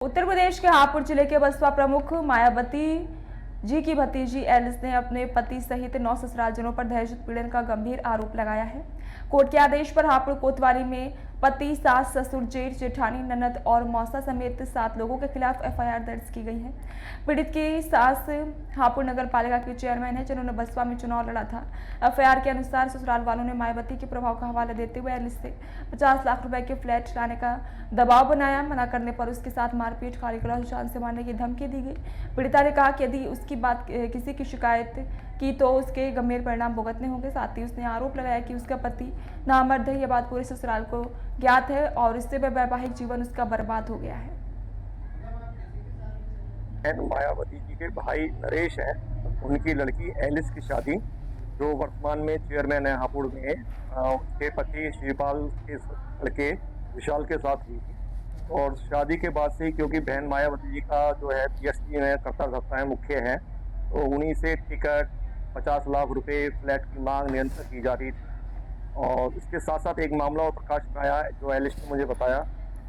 उत्तर प्रदेश के हापुड़ जिले के बसपा प्रमुख मायावती जी की भतीजी एलिस ने अपने पति सहित 9 ससुरालजनों पर दहेज उत्पीड़न का गंभीर आरोप लगाया है। कोर्ट के आदेश पर हापुड़ कोतवाली में पति, सास, ससुर, जेठ, जेठानी, ननद और मौसा समेत 7 लोगों के खिलाफ एफआईआर दर्ज की गई है। पीड़ित की सास हापुड़ नगर पालिका की चेयरमैन है, जिन्होंने बसपा में चुनाव लड़ा था। एफआईआर के अनुसार ससुराल वालों ने मायावती के प्रभाव का हवाला देते हुए एलिस से 50 लाख रुपए के फ्लैट लाने का दबाव बनाया। मना करने पर उसके साथ मारपीट, गाली गलौज, जान से मारने की धमकी दी गई। पीड़िता ने कहा कि यदि उसकी बात किसी की शिकायत की तो उसके गंभीर परिणाम भुगतने होंगे। साथ ही उसने आरोप लगाया कि उसका पति नामर्द है। यह बात पूरे ससुराल को ज्ञात है और इससे वैवाहिक जीवन उसका बर्बाद हो गया है। मायावती जी के भाई नरेश हैं, उनकी लड़की एलिस की शादी, जो वर्तमान में चेयरमैन है हापुड़ में, उसके पति श्रीपाल के लड़के विशाल के साथ हुई थी। और शादी के बाद से, क्योंकि बहन मायावती जी का जो है पीएसपी में करता धरता है, मुख्य है, तो उन्हीं से टिकट 50 लाख रुपए फ्लैट की मांग निरंतर की जा रही थी। और इसके साथ साथ एक मामला और प्रकाश में आया, जो एलिस ने मुझे बताया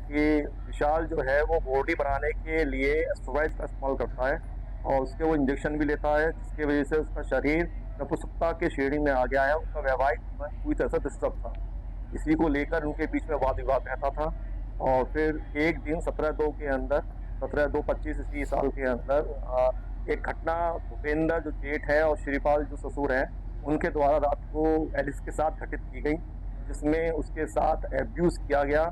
कि विशाल जो है वो बॉडी बनाने के लिए एस्ट्रॉइड का इस्तेमाल करता है और उसके वो इंजेक्शन भी लेता है, जिसकी वजह से उसका शरीर नपुंसकता के श्रेणी में आ गया है। उसका वैवाहिक जीवन पूरी तरह से डिस्टर्ब था। इसी को लेकर उनके बीच में वाद विवाद रहता था। और फिर एक दिन 17/2 के अंदर, 17/2/25 इसी साल के अंदर एक घटना भूपेंद्र जो जेठ है और श्रीपाल जो ससुर है, उनके द्वारा रात को एलिस के साथ घटित की गई, जिसमें उसके साथ एब्यूज किया गया,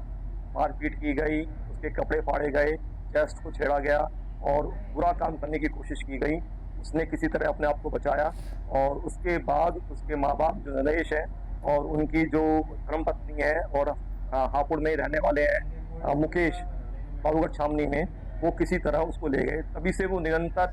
मारपीट की गई, उसके कपड़े फाड़े गए, चेस्ट को छेड़ा गया और बुरा काम करने की कोशिश की गई। उसने किसी तरह अपने आप को बचाया और उसके बाद उसके माँ बाप जो नरेश हैं और उनकी जो धर्मपत्नी है और हापुड़ में ही रहने वाले हैं मुकेश बाबूगढ़ छावनी में, वो किसी तरह उसको ले गए। तभी से वो निरंतर